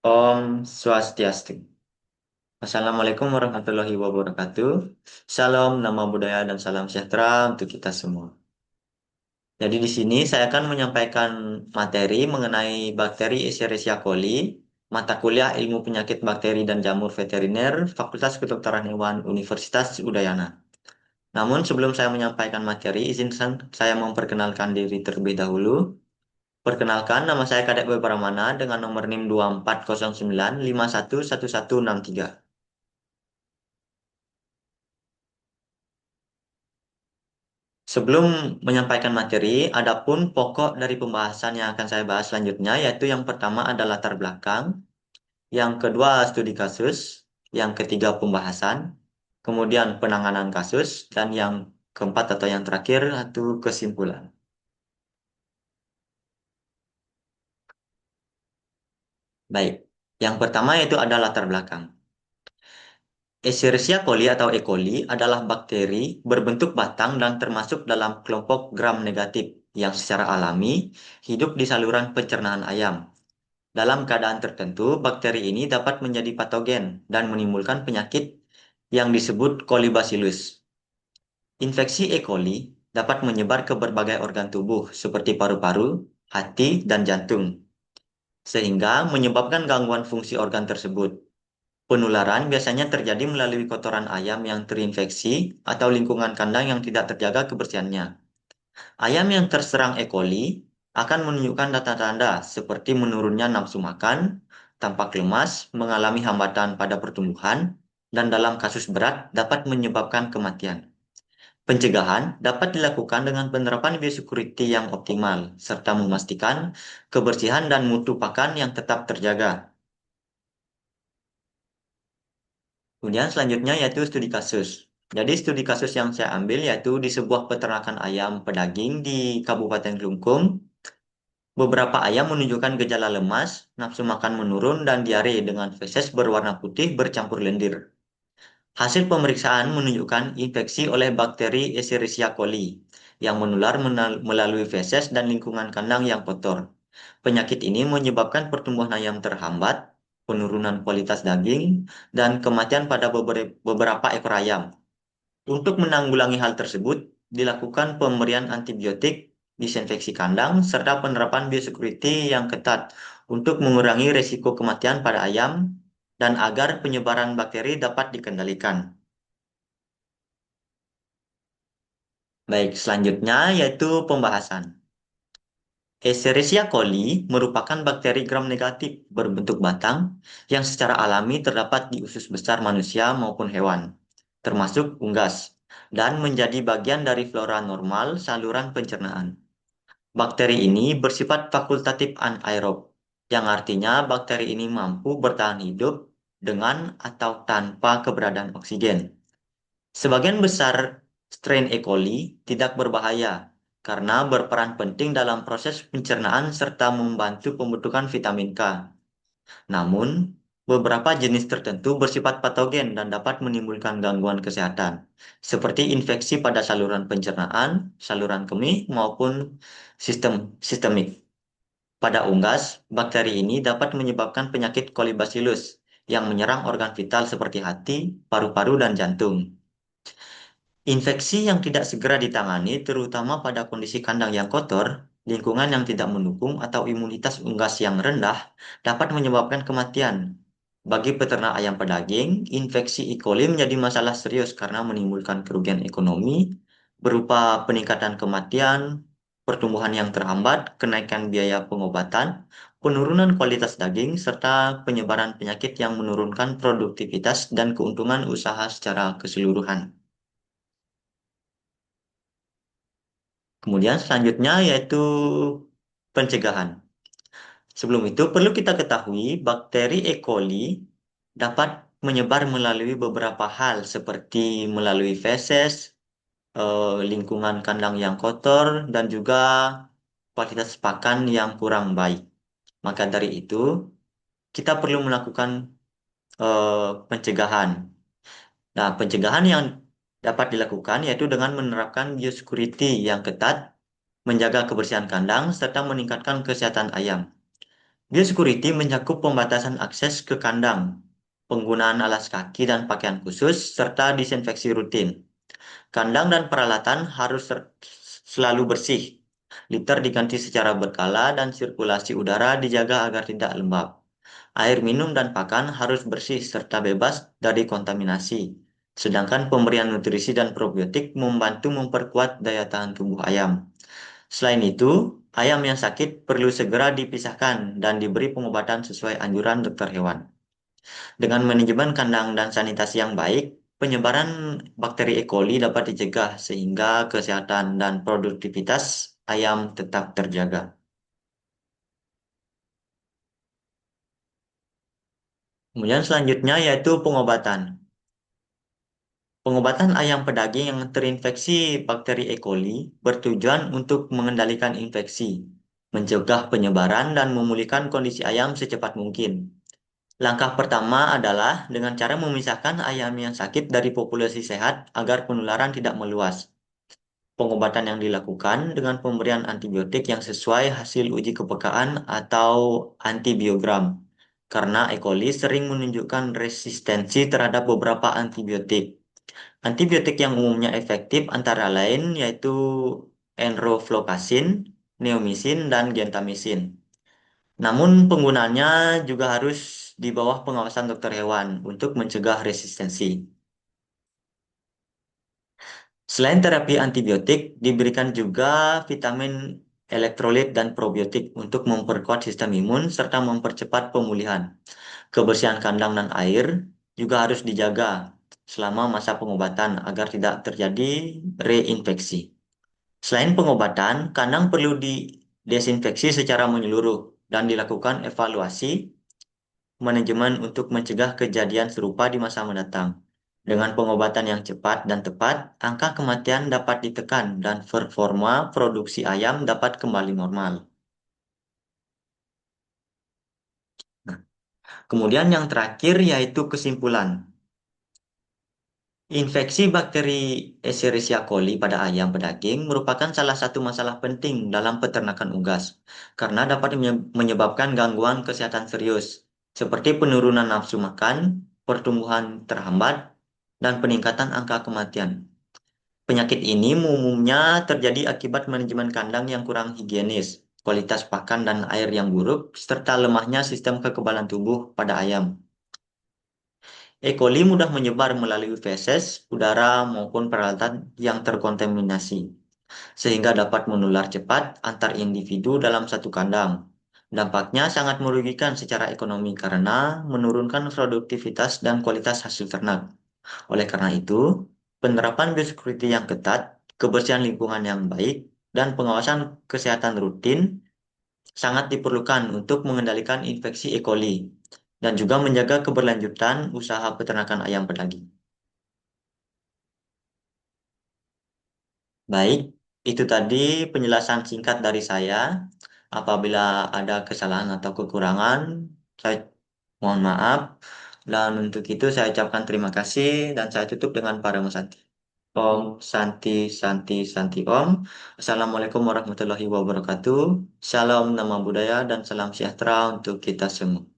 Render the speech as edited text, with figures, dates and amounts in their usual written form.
Om Swastiastu. Assalamualaikum warahmatullahi wabarakatuh. Salam, nama budaya dan salam sejahtera untuk kita semua. Jadi di sini saya akan menyampaikan materi mengenai bakteri Escherichia coli, mata kuliah Ilmu Penyakit Bakteri dan Jamur Veteriner, Fakultas Kedokteran Hewan Universitas Udayana. Namun sebelum saya menyampaikan materi, izinkan saya memperkenalkan diri terlebih dahulu. Perkenalkan, nama saya Kadek Boy Pramana dengan nomor NIM 2409511163. Sebelum menyampaikan materi, adapun pokok dari pembahasan yang akan saya bahas selanjutnya, yaitu yang pertama adalah latar belakang, yang kedua studi kasus, yang ketiga pembahasan, kemudian penanganan kasus, dan yang keempat atau yang terakhir itu kesimpulan. Baik, yang pertama yaitu ada latar belakang. Escherichia coli atau E. coli adalah bakteri berbentuk batang dan termasuk dalam kelompok gram negatif yang secara alami hidup di saluran pencernaan ayam. Dalam keadaan tertentu, bakteri ini dapat menjadi patogen dan menimbulkan penyakit yang disebut kolibacillus. Infeksi E. coli dapat menyebar ke berbagai organ tubuh seperti paru-paru, hati, dan jantung, sehingga menyebabkan gangguan fungsi organ tersebut. Penularan biasanya terjadi melalui kotoran ayam yang terinfeksi atau lingkungan kandang yang tidak terjaga kebersihannya. Ayam yang terserang E. coli akan menunjukkan tanda-tanda seperti menurunnya nafsu makan, tampak lemas, mengalami hambatan pada pertumbuhan, dan dalam kasus berat dapat menyebabkan kematian. Pencegahan dapat dilakukan dengan penerapan biosecurity yang optimal, serta memastikan kebersihan dan mutu pakan yang tetap terjaga. Kemudian selanjutnya yaitu studi kasus. Jadi studi kasus yang saya ambil yaitu di sebuah peternakan ayam pedaging di Kabupaten Klungkung. Beberapa ayam menunjukkan gejala lemas, nafsu makan menurun, dan diare dengan feses berwarna putih bercampur lendir. Hasil pemeriksaan menunjukkan infeksi oleh bakteri Escherichia coli yang menular melalui feses dan lingkungan kandang yang kotor. Penyakit ini menyebabkan pertumbuhan ayam terhambat, penurunan kualitas daging, dan kematian pada beberapa ekor ayam. Untuk menanggulangi hal tersebut, dilakukan pemberian antibiotik, disinfeksi kandang, serta penerapan biosecurity yang ketat untuk mengurangi risiko kematian pada ayam dan agar penyebaran bakteri dapat dikendalikan. Baik, selanjutnya yaitu pembahasan. Escherichia coli merupakan bakteri gram negatif berbentuk batang yang secara alami terdapat di usus besar manusia maupun hewan, termasuk unggas, dan menjadi bagian dari flora normal saluran pencernaan. Bakteri ini bersifat fakultatif anaerob, yang artinya bakteri ini mampu bertahan hidup dengan atau tanpa keberadaan oksigen. Sebagian besar strain E. coli tidak berbahaya karena berperan penting dalam proses pencernaan serta membantu pembentukan vitamin K. Namun, beberapa jenis tertentu bersifat patogen dan dapat menimbulkan gangguan kesehatan, seperti infeksi pada saluran pencernaan, saluran kemih, maupun sistemik. Pada unggas, bakteri ini dapat menyebabkan penyakit kolibacillus yang menyerang organ vital seperti hati, paru-paru, dan jantung. Infeksi yang tidak segera ditangani, terutama pada kondisi kandang yang kotor, lingkungan yang tidak mendukung, atau imunitas unggas yang rendah, dapat menyebabkan kematian. Bagi peternak ayam pedaging, infeksi E. coli menjadi masalah serius karena menimbulkan kerugian ekonomi berupa peningkatan kematian, pertumbuhan yang terhambat, kenaikan biaya pengobatan, penurunan kualitas daging, serta penyebaran penyakit yang menurunkan produktivitas dan keuntungan usaha secara keseluruhan. Kemudian selanjutnya yaitu pencegahan. Sebelum itu perlu kita ketahui bakteri E. coli dapat menyebar melalui beberapa hal seperti melalui feses, lingkungan kandang yang kotor, dan juga kualitas pakan yang kurang baik. Maka dari itu kita perlu melakukan pencegahan. Nah, pencegahan yang dapat dilakukan yaitu dengan menerapkan biosecurity yang ketat, menjaga kebersihan kandang, serta meningkatkan kesehatan ayam. Biosecurity mencakup pembatasan akses ke kandang, penggunaan alas kaki dan pakaian khusus, serta disinfeksi rutin. Kandang dan peralatan harus selalu bersih. Liter diganti secara berkala dan sirkulasi udara dijaga agar tidak lembab. Air minum dan pakan harus bersih serta bebas dari kontaminasi. Sedangkan pemberian nutrisi dan probiotik membantu memperkuat daya tahan tubuh ayam. Selain itu, ayam yang sakit perlu segera dipisahkan dan diberi pengobatan sesuai anjuran dokter hewan. Dengan manajemen kandang dan sanitasi yang baik, penyebaran bakteri E. coli dapat dicegah sehingga kesehatan dan produktivitas ayam tetap terjaga. Kemudian selanjutnya yaitu pengobatan. Pengobatan ayam pedaging yang terinfeksi bakteri E. coli bertujuan untuk mengendalikan infeksi, mencegah penyebaran dan memulihkan kondisi ayam secepat mungkin. Langkah pertama adalah dengan cara memisahkan ayam yang sakit dari populasi sehat agar penularan tidak meluas. Pengobatan yang dilakukan dengan pemberian antibiotik yang sesuai hasil uji kepekaan atau antibiogram. Karena E. coli sering menunjukkan resistensi terhadap beberapa antibiotik. Antibiotik yang umumnya efektif antara lain yaitu enrofloxacin, neomycin, dan gentamicin. Namun penggunaannya juga harus di bawah pengawasan dokter hewan untuk mencegah resistensi. Selain terapi antibiotik, diberikan juga vitamin elektrolit dan probiotik untuk memperkuat sistem imun serta mempercepat pemulihan. Kebersihan kandang dan air juga harus dijaga selama masa pengobatan agar tidak terjadi reinfeksi. Selain pengobatan, kandang perlu didesinfeksi secara menyeluruh dan dilakukan evaluasi manajemen untuk mencegah kejadian serupa di masa mendatang. Dengan pengobatan yang cepat dan tepat, angka kematian dapat ditekan dan performa produksi ayam dapat kembali normal. Nah, kemudian yang terakhir yaitu kesimpulan. Infeksi bakteri Escherichia coli pada ayam pedaging merupakan salah satu masalah penting dalam peternakan unggas karena dapat menyebabkan gangguan kesehatan serius seperti penurunan nafsu makan, pertumbuhan terhambat, dan peningkatan angka kematian. Penyakit ini umumnya terjadi akibat manajemen kandang yang kurang higienis, kualitas pakan dan air yang buruk, serta lemahnya sistem kekebalan tubuh pada ayam. E. coli mudah menyebar melalui feses, udara, maupun peralatan yang terkontaminasi, sehingga dapat menular cepat antar individu dalam satu kandang. Dampaknya sangat merugikan secara ekonomi karena menurunkan produktivitas dan kualitas hasil ternak. Oleh karena itu, penerapan biosecurity yang ketat, kebersihan lingkungan yang baik, dan pengawasan kesehatan rutin sangat diperlukan untuk mengendalikan infeksi E. coli dan juga menjaga keberlanjutan usaha peternakan ayam pedaging. Baik, itu tadi penjelasan singkat dari saya. Apabila ada kesalahan atau kekurangan, saya mohon maaf. Dan untuk itu saya ucapkan terima kasih dan saya tutup dengan Paramo Santi. Om Santi Santi Santi Om. Assalamualaikum warahmatullahi wabarakatuh. Salam nama budaya dan salam sejahtera untuk kita semua.